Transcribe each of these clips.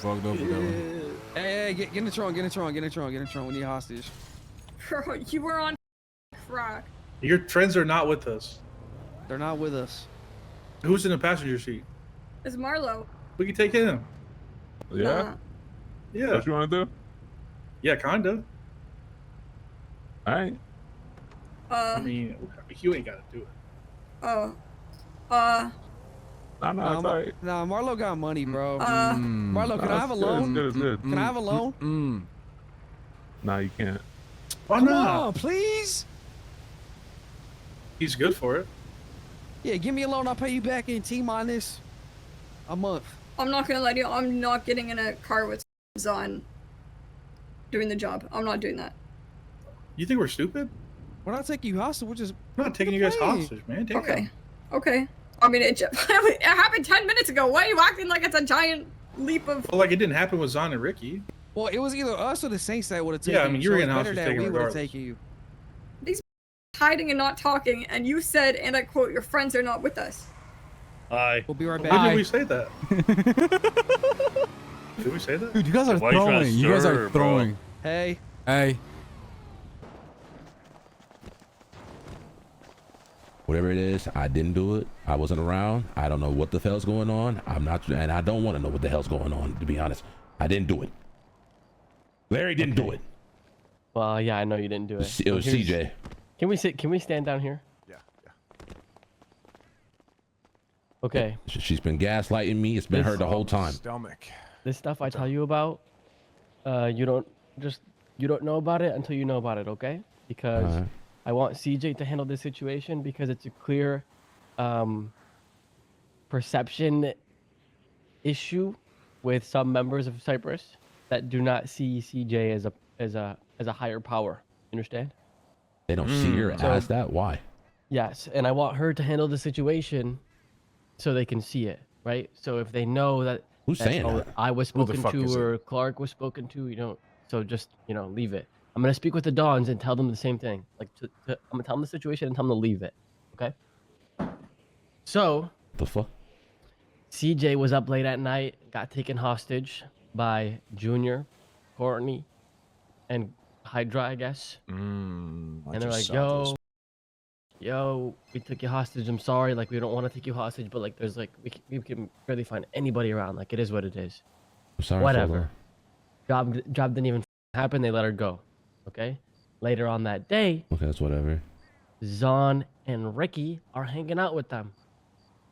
fucked up with that one. Hey, get in the trunk, get in the trunk, get in the trunk, get in the trunk. We need hostage. Bro, you were on crack. Your friends are not with us. They're not with us. Who's in the passenger seat? It's Marlo. We can take him. Yeah? Nah. Yeah. What you want to do? Yeah, kinda. Alright. I mean, you ain't gotta do it. Oh. Nah, it's alright. Nah, Marlo got money, bro. Mm. Marlo, can I have a loan? It's good. Can I have a loan? Nah, you can't. Why Come not? on, please. He's good for it. Yeah, give me a loan. I'll pay you back in T-minus a month. I'm not gonna lie to you. I'm not getting in a car with Zahn doing the job. I'm not doing that. You think we're stupid? We're not taking you hostage. We're just I'm not taking you guys hostage, man. Damn. Okay. Okay. I mean, it happened 10 minutes ago. Why are you acting like it's a giant leap of... Well, like it didn't happen with Zahn and Ricky. Well, it was either us or the Saints that would have taken you. Yeah, I mean, you were so getting it's better hostage that taken we would have regardless. taken you. These hiding and not talking, and you said, and I quote, your friends are not with us. Aye. We'll be right back. When did we say that? Did we say that? Dude, you guys are Why you trying to throwing. You guys stir, are bro? throwing. Hey. Hey. Whatever it is, I didn't do it. I wasn't around. I don't know what the hell's going on. I'm not, and I don't want to know what the hell's going on, to be honest. I didn't do it. Larry didn't do it. Well, yeah, I know you didn't do it. It was CJ. Can we sit? Can we stand down here? Yeah. Okay. She's been gaslighting me. It's been her the whole time. Stomach. This stuff I tell you about, you don't know about it until you know about it, okay? Because I want CJ to handle this situation because it's a clear perception issue with some members of Cyprus that do not see CJ as a higher power. Understand? They don't see her as that. Why? Yes, and I want her to handle the situation so they can see it, right? So if they know that Who's saying that? I was Who the spoken fuck to is or Clark was spoken to, you know, so just, you know, leave it. I'm going to speak with the Dons and tell them the same thing. Like, I'm going to tell them the situation and tell them to leave it, okay? So, The fuck? CJ was up late at night, got taken hostage by Junior, Courtney, and Hydra, I guess. And they're like, yo, we took you hostage. I'm sorry. Like, we don't want to take you hostage, but like, there's like, we can barely find anybody around. Like, it is what it is. I'm sorry. Whatever. Job didn't even happen. They let her go. Okay. Later on that day, Okay, that's whatever. Zahn and Ricky are hanging out with them.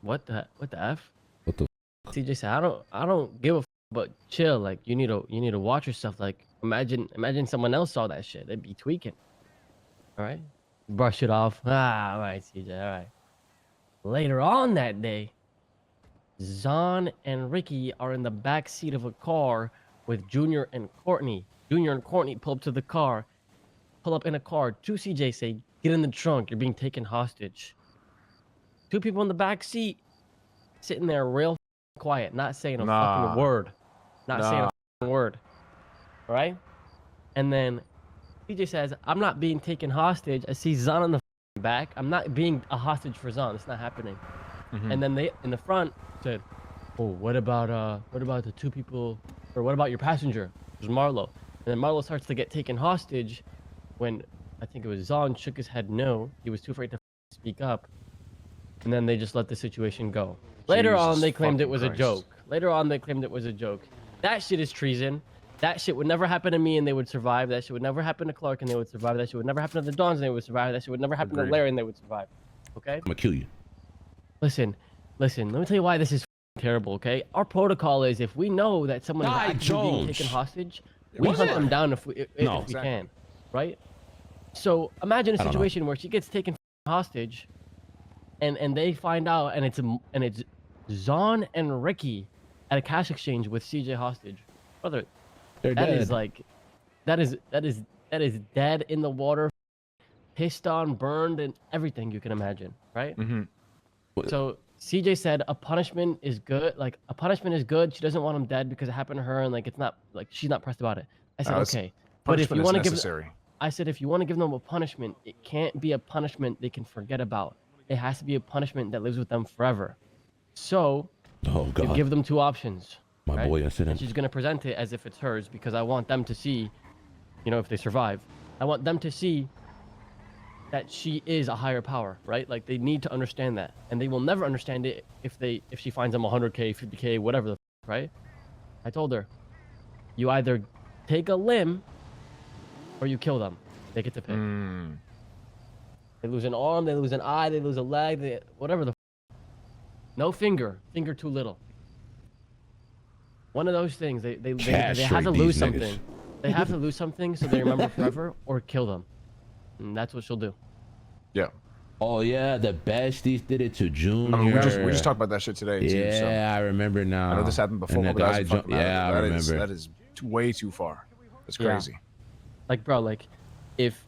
What the f? What the? CJ said, I don't give a f, but chill. Like, you need to watch yourself. Like, imagine someone else saw that shit. They'd be tweaking. All right. Brush it off. All right, CJ. All right. Later on that day, Zahn and Ricky are in the back seat of a car with Junior and Courtney. Junior and Courtney pull up to the car, pull up in a car. To CJ say, get in the trunk. You're being taken hostage. Two people in the back seat, sitting there real quiet, not saying a fucking word. Not saying a fucking word. All right? And then CJ says, I'm not being taken hostage. I see Zahn in the back. I'm not being a hostage for Zahn. It's not happening. And then they, in the front, said, oh, what about the two people, or what about your passenger? It was Marlo. And then Marlo starts to get taken hostage when I think it was Zahn shook his head no. He was too afraid to speak up. And then they just let the situation go. Later on, they claimed it was a joke. Later on, they claimed it was a joke. That shit is treason. That shit would never happen to me and they would survive. That shit would never happen to Clark and they would survive. That shit would never happen to the Dons and they would survive. That shit would never happen to Larry and they would survive. Okay? I'm gonna kill you. Listen. Let me tell you why this is terrible, okay? Our protocol is if we know that someone is actually being taken hostage, we hunt them down if we can, right? So imagine a situation where she gets taken hostage and they find out and it's Zahn and Ricky at a cash exchange with CJ hostage. Brother, They're that dead. is like that is dead in the water, pissed on, burned, and everything you can imagine, right? So CJ said a punishment is good. Like, a punishment is good. She doesn't want him dead because it happened to her and like it's not like she's not pressed about it. I said okay, but if you want to give, I said if you want to give them a punishment, it can't be a punishment they can forget about. It has to be a punishment that lives with them forever. So Oh you God. give them two options. My right? boy And incident. she's gonna present it as if it's hers because I want them to see, you know, if they survive, I want them to see that she is a higher power, right? Like they need to understand that, and they will never understand it if she finds them 100K, 50K, whatever the right? I told her, you either take a limb or you kill them. They get to pick. They lose an arm, they lose an eye, they lose a leg, whatever the no finger too little. One of those things. They have Castrate to lose these niggas. something. They have to lose something so they remember forever, or kill them. And that's what she'll do. Yeah. Oh yeah, the besties did it to Junior. I mean, we just talked about that shit today too. Yeah, So. I remember now. I know this happened before, And the but guy that jumped. Yeah, I remember. That is way too far. It's Yeah. crazy. Like, bro, like, if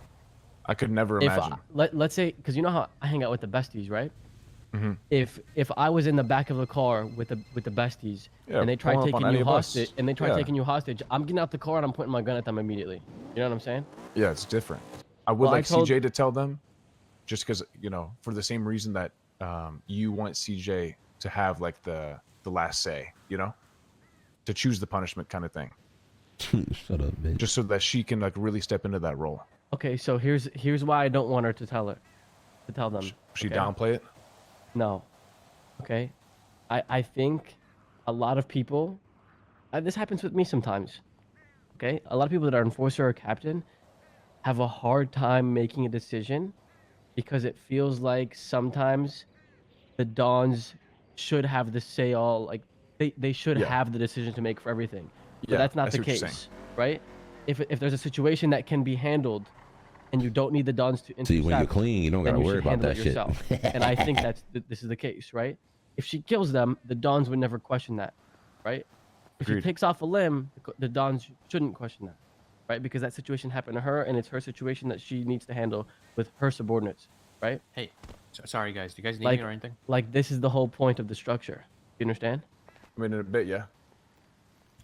I could never if imagine. let's say, because you know how I hang out with the besties, right? Mm-hmm. If I was in the back of the car with the besties, Yeah, and they tried pulling up on taking any you of us. hostage, Yeah. taking you hostage, I'm getting out the car and I'm pointing my gun at them immediately. You know what I'm saying? Yeah, it's different. I would Well, I like told- CJ to tell them, just because for the same reason that you want CJ to have like the last say, to choose the punishment kind of thing, Shut up, bitch. just so that she can like really step into that role. Okay, so here's why I don't want her to tell them. She okay? downplay it. No. Okay. I think a lot of people, this happens with me sometimes. Okay. A lot of people that are enforcer or captain have a hard time making a decision because it feels like sometimes the Dons should have the say all, like they should Yeah. have the decision to make for everything. But Yeah, that's not I see the what you're case, right? If there's a situation that can be handled and you don't need the Dons to intercept, See, when you're clean, you don't then gotta you worry should about handle that it shit. yourself. And I think this is the case, right? If she kills them, the Dons would never question that, right? If Agreed. she takes off a limb, the Dons shouldn't question that, right? Because that situation happened to her, and it's her situation that she needs to handle with her subordinates, right? Hey, sorry guys. Do you guys need Like, me or anything? like this is the whole point of the structure. You understand? I mean, in a bit, yeah.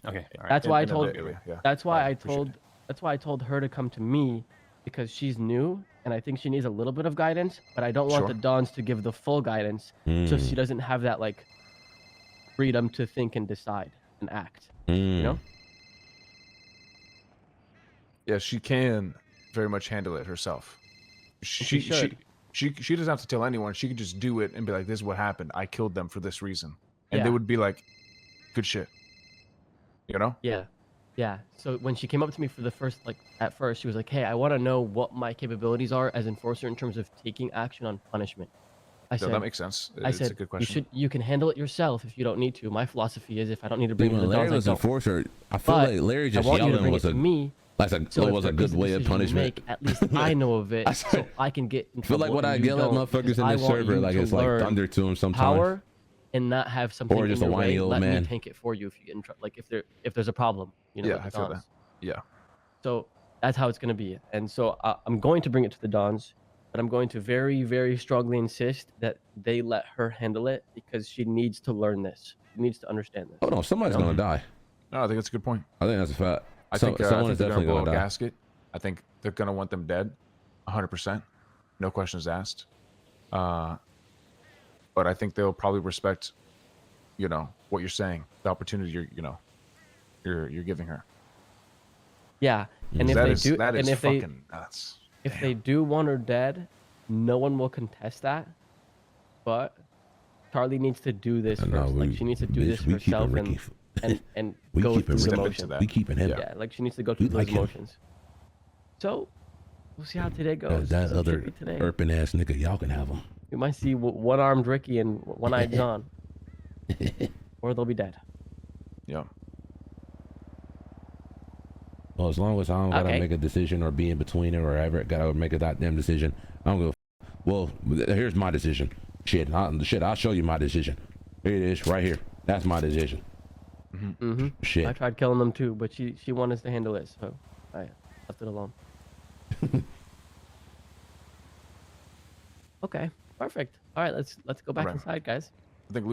Okay, all right. That's why I in a told. bit, yeah. That's why I appreciate told. That's why I told her to come to me, because she's new and I think she needs a little bit of guidance. But I don't want Sure. the Dons to give the full guidance, so she doesn't have that like freedom to think and decide and act. You know? Yeah, she can very much handle it herself. She should. She doesn't have to tell anyone. She could just do it and be like, "This is what happened. I killed them for this reason," and they Yeah. would be like, "Good shit." You know? Yeah. Yeah. So when she came up to me for the first, like at first, she was like, "Hey, I want to know what my capabilities are as enforcer in terms of taking action on punishment." I So said, that makes sense. I It's said, a good question. you can handle it yourself if you don't need to. My philosophy is if I don't need to bring it to When the Larry Dons, I was don't. enforcer, I feel But like Larry I just want you to yelling bring it was to a me. like So it if was a there good is a way of decision you punishment. make, at least I know of it, so I can get in feel like trouble when I and you yell at don't, motherfuckers because in I this want server, you like to it's like learn thunder to them sometimes. power and not have something Or just in a your whiny way. old Let man. me tank it for you if you get in trouble. Like if there's a problem, you know. Yeah, with the I feel Dons. that. Yeah. So that's how it's gonna be. And so I'm going to bring it to the Dons, but I'm going to very, very strongly insist that they let her handle it because she needs to learn this. She needs to understand this. Hold on, somebody's gonna die. No, I think that's a good point. I think that's a fact. I think someone I is think they're definitely gonna blow gonna a die. gasket. I think they're gonna want them dead, 100%, no questions asked. But I think they'll probably respect, what you're saying, the opportunity you're giving her. Yeah, and if That they is do, that and is if they fucking nuts. if they do want her dead, no one will contest that. But Charlie needs to do this No, first. Like she needs to do this we keeping herself Ricky. and We go keeping through the Ricky. motions. that. We keeping him. Yeah, like she needs to go We through those like him. emotions. So we'll see how today goes. That It's other tricky today. urban ass nigga, y'all can have him. We might see one-armed Ricky and one-eyed Zahn, or they'll be dead. Yeah. Well, as long as I don't gotta Okay. make a decision or be in between it or ever gotta make a goddamn decision, I don't go. Well, here's my decision. I'll show you my decision. Here it is, right here. That's my decision. Mm-hmm. Shit. I tried killing them too, but she wanted us to handle it, so I left it alone. Okay, perfect. All right, let's go back Right. inside, guys. I think